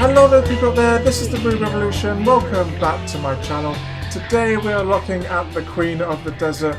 Hello there people there, this is TheRubyRevolution. Welcome back to my channel. Today we are looking at the Queen of the Desert.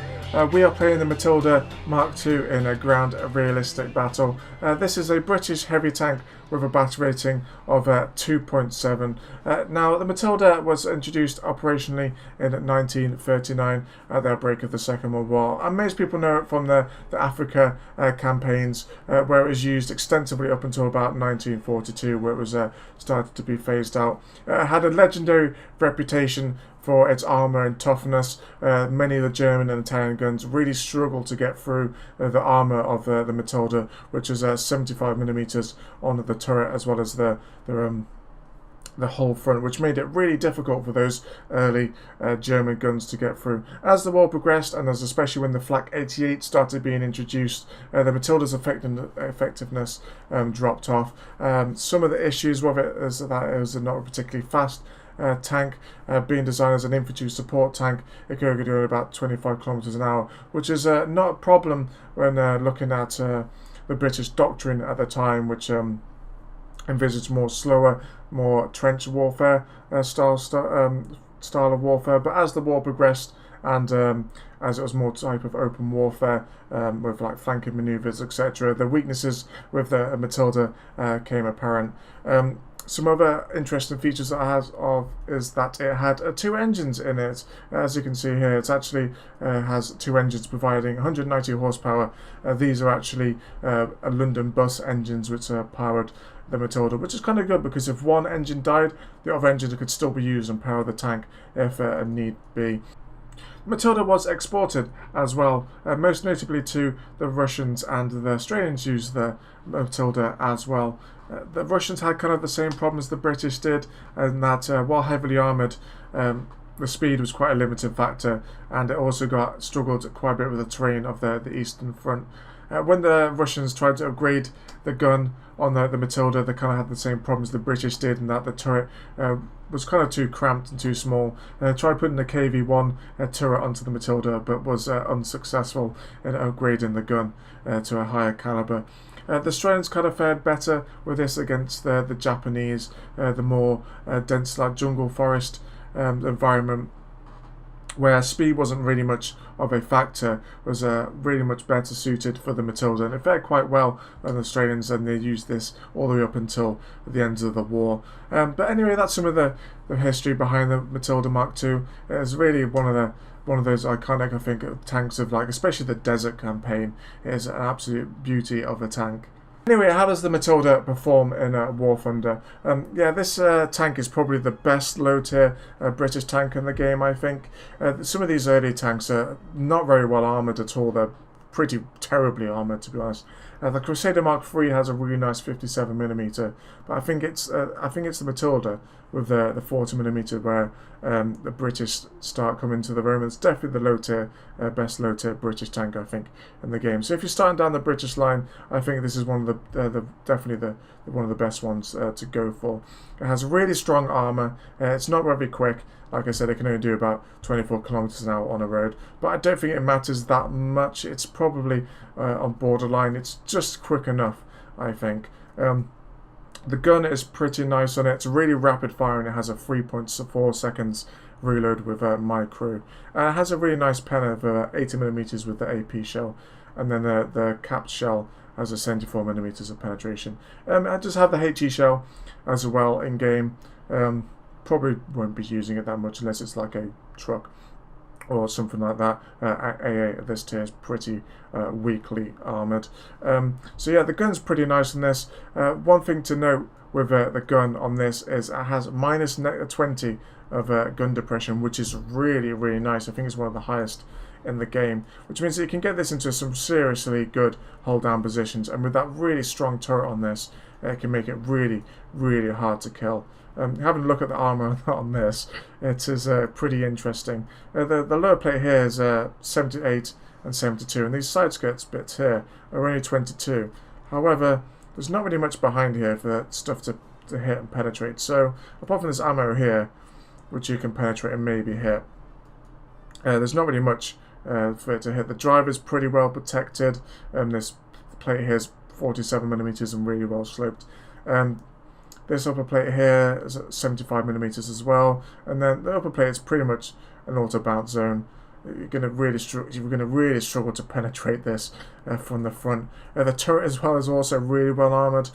We are playing the Matilda Mark II in a ground realistic battle. This is a British heavy tank with a battle rating of 2.7. Now the Matilda was introduced operationally in 1939 at the outbreak of the Second World War, and most people know it from the Africa campaigns where it was used extensively up until about 1942, where it was started to be phased out. It had a legendary reputation for its armour and toughness. Many of the German and Italian guns really struggled to get through the armour of the Matilda, which is 75mm on the turret as well as the whole front, which made it really difficult for those early German guns to get through. As the war progressed, and as especially when the Flak 88 started being introduced, the Matilda's effectiveness dropped off. Some of the issues with it is that it was not a particularly fast tank, being designed as an infantry support tank. It could do about 25 kilometers an hour, which is not a problem when looking at the British doctrine at the time, which envisaged more slower, more trench warfare style of warfare. But as the war progressed, and as it was more type of open warfare with like flanking maneuvers, etc., the weaknesses with the Matilda came apparent. Some other interesting features that it has is that it had two engines in it. As you can see here, it actually has two engines providing 190 horsepower. These are actually London bus engines which powered the Matilda, which is kind of good because if one engine died, the other engine could still be used and power the tank if need be. Matilda was exported as well, most notably to the Russians, and the Australians used the Matilda as well. The Russians had kind of the same problems the British did, and that while heavily armoured, the speed was quite a limiting factor, and it also struggled quite a bit with the terrain of the Eastern Front. When the Russians tried to upgrade the gun on the Matilda, they kind of had the same problems the British did, in that the turret was kind of too cramped and too small. They tried putting the KV-1 turret onto the Matilda, but was unsuccessful in upgrading the gun to a higher caliber. The Australians kind of fared better with this against the Japanese, the more dense like jungle forest environment, where speed wasn't really much of a factor, was really much better suited for the Matilda, and it fared quite well on the Australians, and they used this all the way up until the end of the war. But anyway, that's some of the history behind the Matilda Mark II. It's really one of those iconic, I think, tanks of, like, especially the desert campaign. It is an absolute beauty of a tank. Anyway, how does the Matilda perform in War Thunder? Yeah, this tank is probably the best low-tier British tank in the game, I think. Some of these early tanks are not very well armoured at all. They're pretty terribly armoured, to be honest. The Crusader Mark III has a really nice 57mm, but I think it's the Matilda with the 40mm where the British start coming to the Romans. Definitely the low-tier, best low-tier British tank, I think, in the game. So if you're starting down the British line, I think this is one of definitely one of the best ones to go for. It has really strong armour. It's not very quick. Like I said, it can only do about 24 kilometers an hour on a road, but I don't think it matters that much. It's probably on borderline. It's just quick enough, I think. The gun is pretty nice on it. It's really rapid firing. It has a 3.4 seconds reload with my crew. It has a really nice pen of 80mm with the AP shell, and then the capped shell has a 74mm of penetration. I just have the HE shell as well in game. Probably won't be using it that much unless it's like a truck or something like that. AA at this tier is pretty weakly armoured. So yeah, the gun's pretty nice on this. One thing to note with the gun on this is it has minus 20 of gun depression, which is really, really nice. I think it's one of the highest in the game, which means that you can get this into some seriously good hold down positions, and with that really strong turret on this, it can make it really, really hard to kill. Having a look at the armour on this, it is pretty interesting. The lower plate here is 78 and 72, and these side skirts bits here are only 22. However, there's not really much behind here for that stuff to hit and penetrate. So apart from this ammo here, which you can penetrate and maybe hit, there's not really much for it to hit. The drive is pretty well protected. This plate here is 47mm and really well sloped. This upper plate here is at 75mm as well, and then the upper plate is pretty much an auto bounce zone. You're going to really struggle to penetrate this from the front. The turret as well is also really well armored.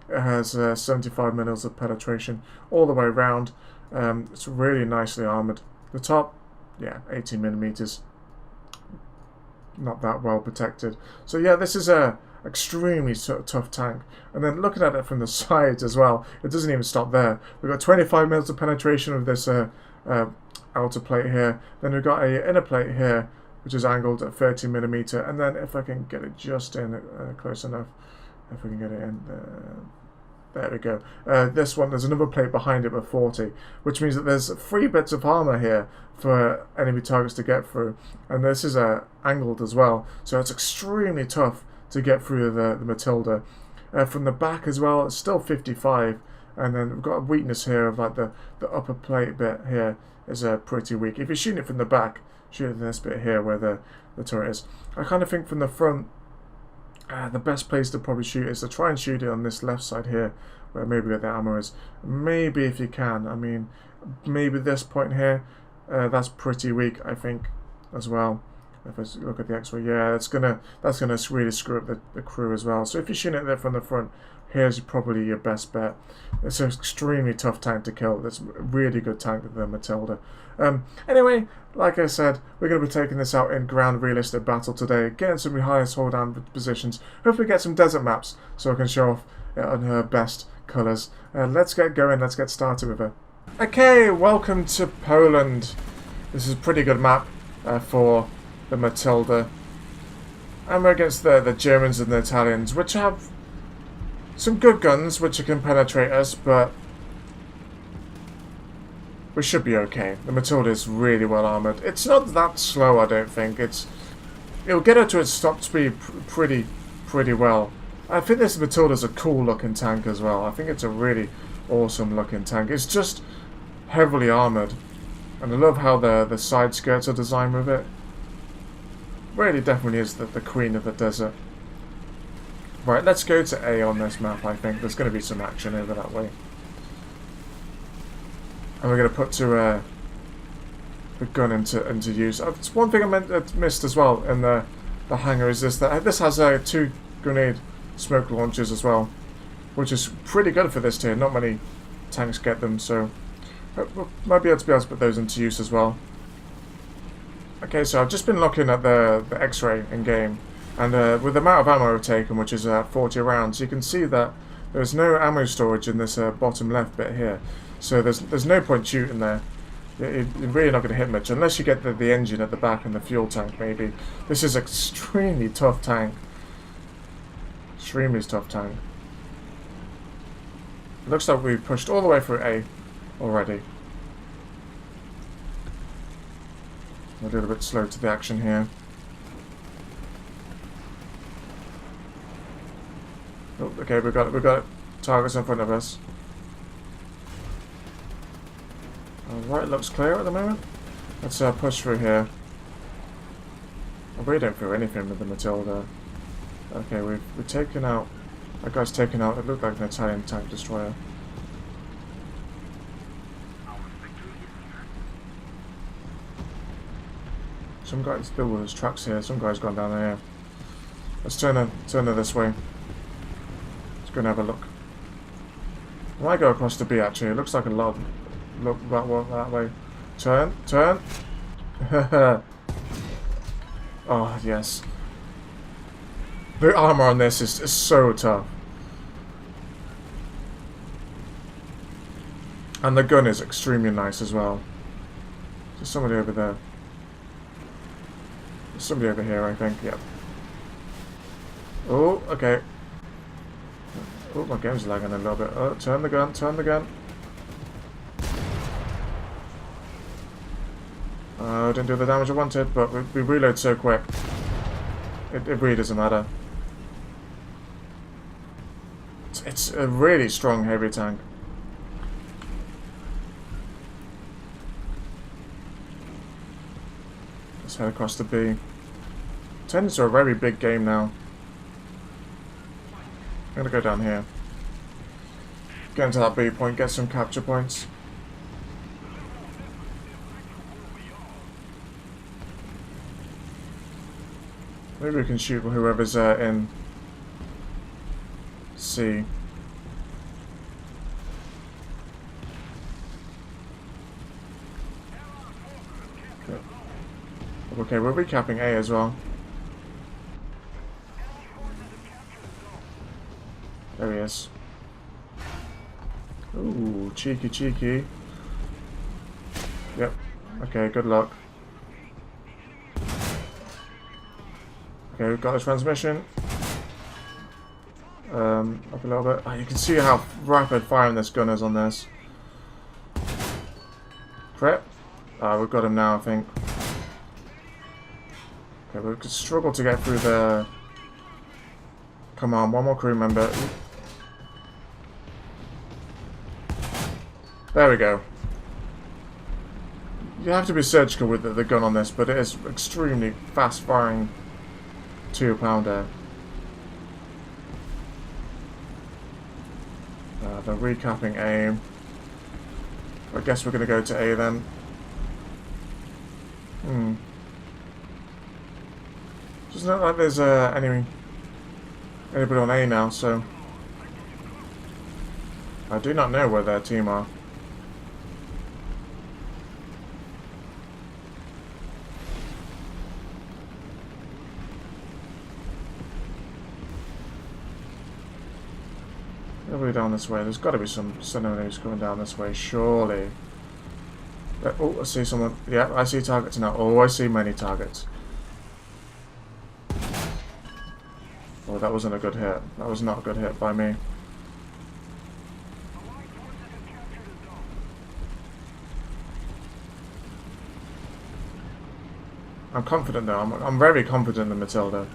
It has 75mm of penetration all the way around. It's really nicely armored. The top, yeah, 18mm. Not that well protected. So yeah, this is a extremely tough tank. And then looking at it from the sides as well, it doesn't even stop there. We've got 25mm of penetration of this outer plate here. Then we've got a inner plate here, which is angled at 30mm. And then if I can get it just in close enough, if we can get it in there we go. This one, there's another plate behind it with 40, which means that there's 3 bits of armor here for enemy targets to get through. And this is angled as well, so it's extremely tough to get through the Matilda. From the back as well, it's still 55, and then we've got a weakness here of like the upper plate bit here is pretty weak. If you're shooting it from the back, shoot it this bit here where the turret is. I kind of think from the front, the best place to probably shoot is to try and shoot it on this left side here, where maybe where the ammo is. Maybe if you can, I mean, maybe this point here, that's pretty weak, I think, as well. If I look at the X-ray, yeah, that's gonna really screw up the crew as well. So if you're shooting it there from the front, here's probably your best bet. It's an extremely tough tank to kill. It's a really good tank, the Matilda. Anyway, like I said, we're going to be taking this out in ground realistic battle today, getting some highest hold down positions, hopefully get some desert maps so I can show off on her best colours. Let's get going, let's get started with her. Okay, welcome to Poland. This is a pretty good map for the Matilda. And we're against the Germans and the Italians, which have some good guns which can penetrate us, but we should be okay. The Matilda is really well armoured. It's not that slow, I don't think. It'll get her to its stop speed pretty well. I think this Matilda's a cool looking tank as well. I think it's a really awesome looking tank. It's just heavily armoured, and I love how the side skirts are designed with it. Really definitely is the queen of the desert. Right, let's go to A on this map. I think there's going to be some action over that way. And we're going to put the gun into use. It's one thing I missed as well in the hangar is that this has 2 grenade smoke launchers as well, which is pretty good for this tier. Not many tanks get them, so we might be able to put those into use as well. Okay, so I've just been looking at the X-ray in game, and with the amount of ammo I've taken, which is 40 rounds, you can see that there's no ammo storage in this bottom left bit here. So there's no point shooting there. You're really not going to hit much unless you get the engine at the back and the fuel tank maybe. This is an extremely tough tank. Extremely tough tank. It looks like we've pushed all the way through A already. A little bit slow to the action here. Oh, okay, we've got targets in front of us. Alright, looks clear at the moment. Let's push through here. I really don't feel anything with the Matilda. Okay, we've taken out... That guy's taken out, it looked like an Italian tank destroyer. Some guy's still with his trucks here, some guy's gone down there. Let's turn her this way. Let's go and have a look. I might go across to B actually, it looks like a lot. Look that way. Turn. Oh, yes. The armor on this is so tough. And the gun is extremely nice as well. There's somebody over there. There's somebody over here, I think. Yep. Oh, okay. Oh, my game's lagging a little bit. Oh, turn the gun. Didn't do the damage I wanted, but we reload so quick. It really doesn't matter. It's a really strong heavy tank. Let's head across to B. Turned into a very big game now. I'm gonna go down here. get into that B point, get some capture points. Maybe we can shoot whoever's in C. Okay, we're recapping A as well. There he is. Ooh, cheeky, cheeky. Yep. Okay, good luck. Okay, we've got the transmission. Up a little bit. Oh, you can see how rapid firing this gun is on this. Prep. We've got him now, I think. Okay, we could struggle to get through the... Come on, one more crew member. There we go. You have to be surgical with the gun on this, but it is extremely fast-firing 2-pounder. They're recapping A. I guess we're going to go to A then. Doesn't look like there's anybody on A now, so I do not know where their team are. Nobody down this way. There's got to be some enemies coming down this way, surely. Oh, I see someone. Yeah, I see targets now. Oh, I see many targets. Oh, that wasn't a good hit. That was not a good hit by me. I'm confident though. I'm very confident in Matilda.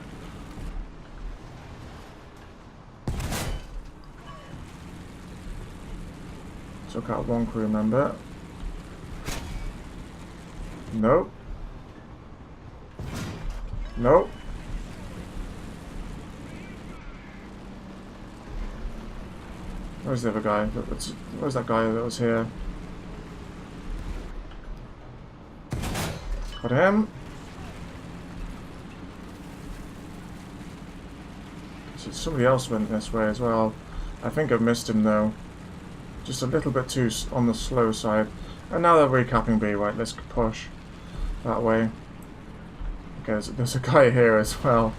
Took out one crew member. Nope. Nope. Where's the other guy? Where's that guy that was here? Got him. So somebody else went this way as well. I think I've missed him though. Just a little bit too on the slow side. And now they're recapping B, right? Let's push that way. Okay, there's a guy here as well.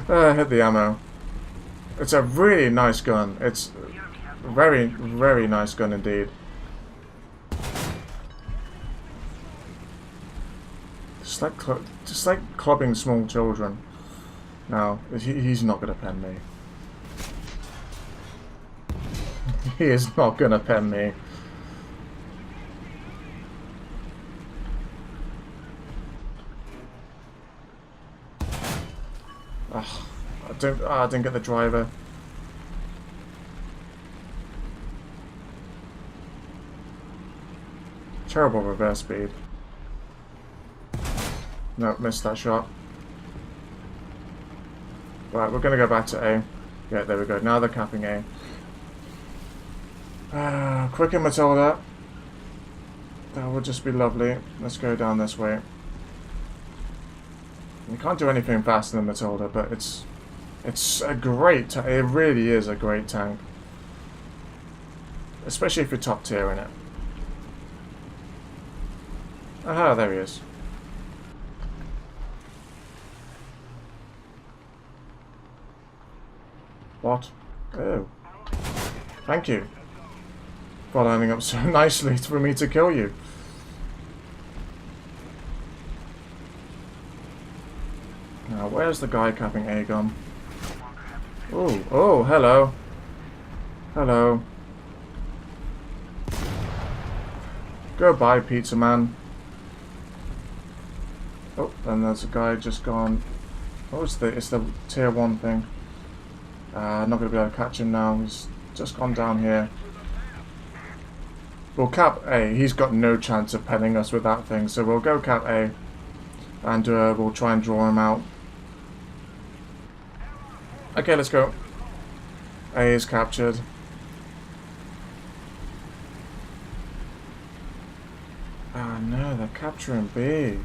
Hit the ammo. It's a really nice gun. It's a very, very nice gun indeed. Just like clubbing small children. Now, he's not going to pen me. He is not going to pen me. Ugh, I didn't get the driver. Terrible reverse speed. No, missed that shot. Right, we're going to go back to A. Yeah, there we go. Now they're capping A. Quicken Matilda. That would just be lovely. Let's go down this way. You can't do anything faster than Matilda, but it's a great. It really is a great tank, especially if you're top tier in it. Aha, there he is. What? Oh, thank you for lining up so nicely for me to kill you. Now, where's the guy capping A gun? Oh, oh, hello. Hello. Goodbye, pizza man. Oh, and there's a guy just gone. Oh, it's the tier 1 thing. Not going to be able to catch him now. He's just gone down here. We'll cap A. He's got no chance of penning us with that thing, so we'll go cap A. And we'll try and draw him out. Okay, let's go. A is captured. Oh no, they're capturing B.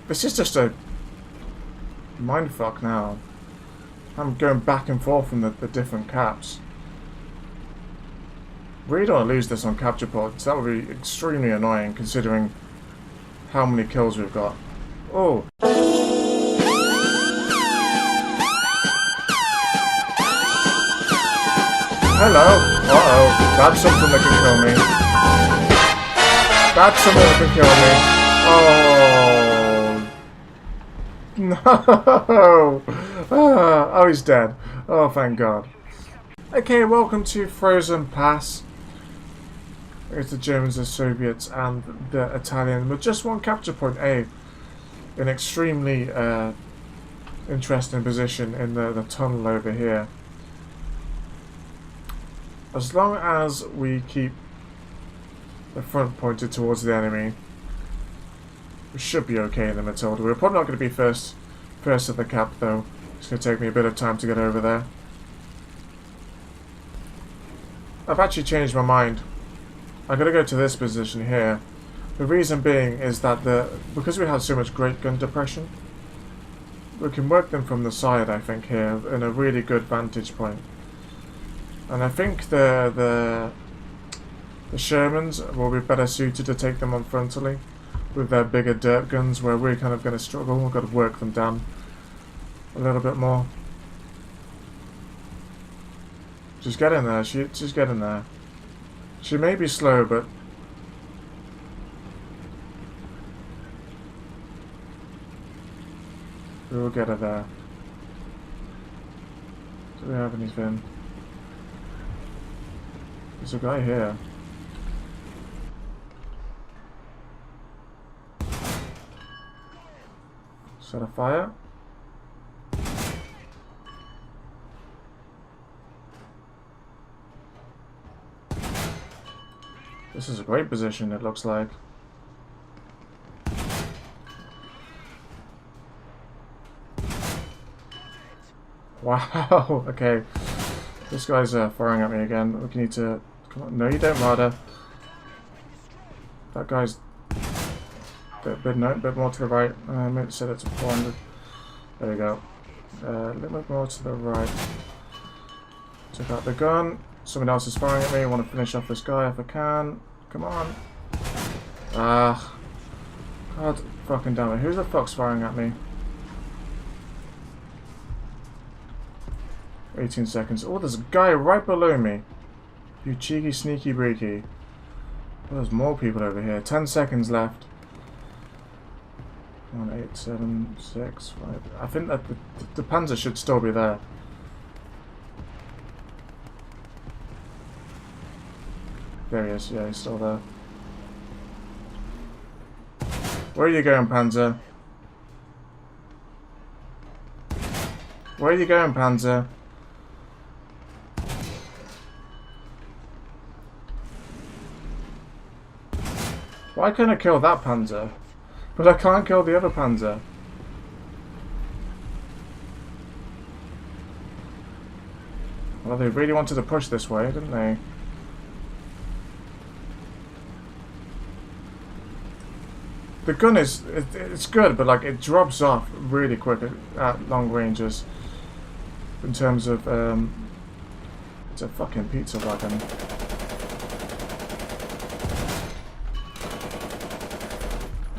This is just a mindfuck now. I'm going back and forth from the different caps. Really don't want to lose this on capture pods. That would be extremely annoying considering how many kills we've got. Oh. Hello. Uh-oh. That's something that can kill me. That's something that can kill me. Oh. No. Oh, he's dead. Oh, thank God. Okay, welcome to Frozen Pass. It's the Germans, the Soviets, and the Italians with just one capture point A. An extremely interesting position in the tunnel over here. As long as we keep the front pointed towards the enemy, we should be okay in the Matilda. We're probably not going to be first at the cap though. It's going to take me a bit of time to get over there. I've actually changed my mind. I'm going to go to this position here. The reason being is that because we have so much great gun depression, we can work them from the side, I think, here in a really good vantage point. And I think the Shermans will be better suited to take them on frontally with their bigger dirt guns, where we're kind of going to struggle. We've got to work them down a little bit more. Just get in there. Just get in there. She may be slow, but we will get her there. Do we have anything? There's a guy here. Set a fire. This is a great position, it looks like. Wow, okay. This guy's firing at me again. We need to... Come on. No, you don't, Marder. That guy's... bit more to the right. I meant to set it to 400. There we go. A little bit more to the right. Took out the gun. Someone else is firing at me. I want to finish off this guy if I can. Come on. Ah. God fucking damn it. Who's the fuck's firing at me? 18 seconds. Oh, there's a guy right below me. You cheeky, sneaky, breaky. Oh, there's more people over here. 10 seconds left. 1, 8, 7, 6, 5. I think that the Panzer should still be there. There he is. Yeah, he's still there. Where are you going, Panzer? Where are you going, Panzer? Why can't I kill that Panzer? But I can't kill the other Panzer. Well, they really wanted to push this way, didn't they? The gun is, it's good, but like it drops off really quick at long ranges. In terms of, it's a fucking pizza wagon.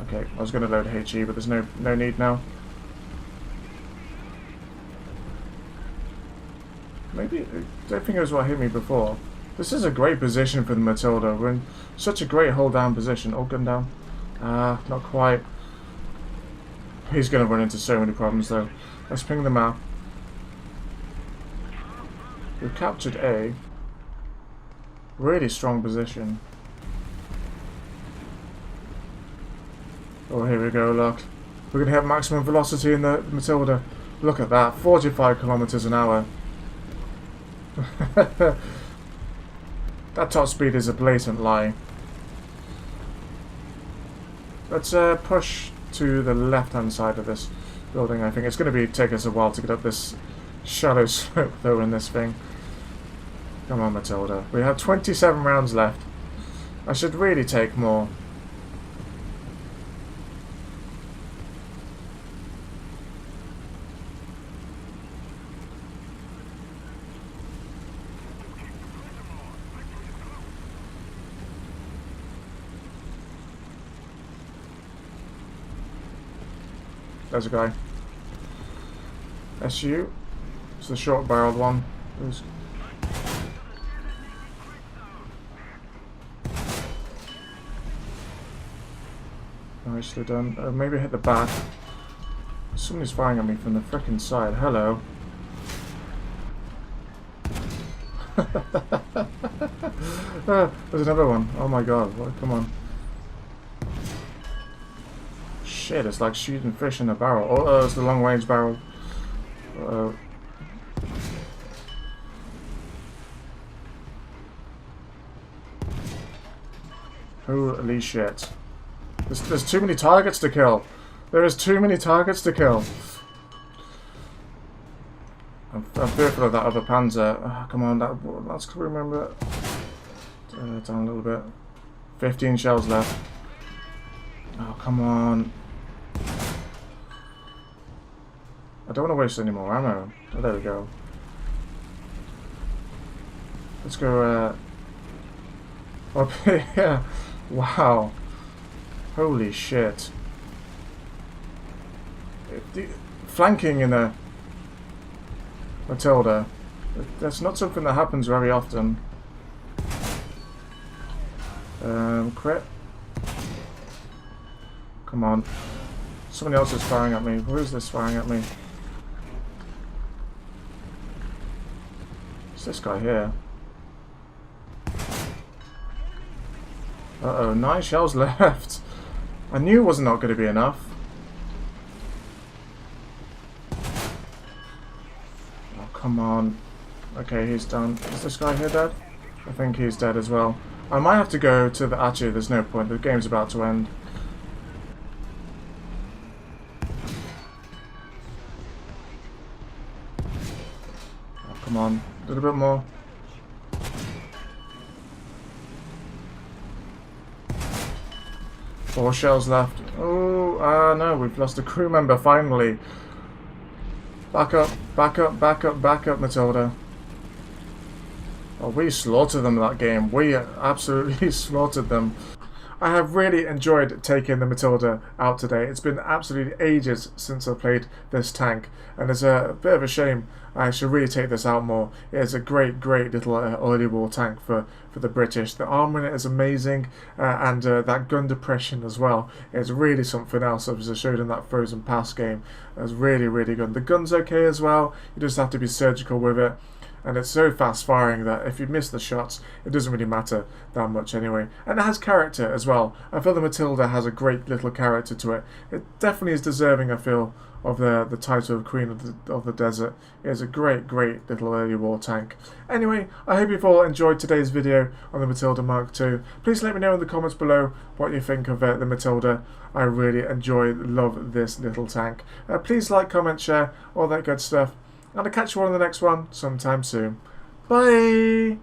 Okay, I was going to load HE, but there's no need now. Maybe, I don't think it was what hit me before. This is a great position for the Matilda. We're in such a great hold down position. Oh, gun down. Ah, not quite. He's going to run into so many problems though. Let's ping the map. We've captured A. Really strong position. Oh, here we go, look. We're going to have maximum velocity in the Matilda. Look at that, 45 kilometers an hour. That top speed is a blatant lie. Let's push to the left-hand side of this building. I think it's going to take us a while to get up this shallow slope though in this thing. Come on, Matilda. We have 27 rounds left. I should really take more. There's a guy. SU. It's the short barreled one. Who's... Nicely done. Maybe hit the back. Somebody's firing at me from the frickin' side. Hello. There's another one. Oh my god. What? Come on. Shit, it's like shooting fish in a barrel. Oh, it's the long range barrel. Uh-oh. Holy shit. There's too many targets to kill. There is too many targets to kill. I'm fearful of that other Panzer. Oh, come on, let's remember. Down a little bit. 15 shells left. Oh, come on. I don't want to waste any more ammo. Oh, there we go. Let's go up here. Wow. Holy shit. Flanking in a Matilda. That's not something that happens very often. Crit. Come on. Somebody else is firing at me. Who is this firing at me? It's this guy here. Uh-oh, 9 shells left. I knew it was not going to be enough. Oh, come on. Okay, he's done. Is this guy here dead? I think he's dead as well. I might have to go to the... Actually, there's no point. The game's about to end. Oh, come on. A little bit more. Four shells left. Oh, no, we've lost a crew member finally. Back up, back up, back up, back up, Matilda. Oh, we slaughtered them that game. We absolutely slaughtered them. I have really enjoyed taking the Matilda out today. It's been absolutely ages since I played this tank, and it's a bit of a shame. I should really take this out more. It's a great, great little early war tank for the British. The armour in it is amazing, and that gun depression as well is really something else, as I showed in that Frozen Pass game. It's really, really good. The gun's okay as well. You just have to be surgical with it. And it's so fast firing that if you miss the shots, it doesn't really matter that much anyway. And it has character as well. I feel the Matilda has a great little character to it. It definitely is deserving, I feel, of the title of Queen of the Desert. It is a great, great little early war tank. Anyway, I hope you've all enjoyed today's video on the Matilda Mark II. Please let me know in the comments below what you think of the Matilda. I really love this little tank. Please like, comment, share, all that good stuff. And I'll catch you all in the next one sometime soon. Bye!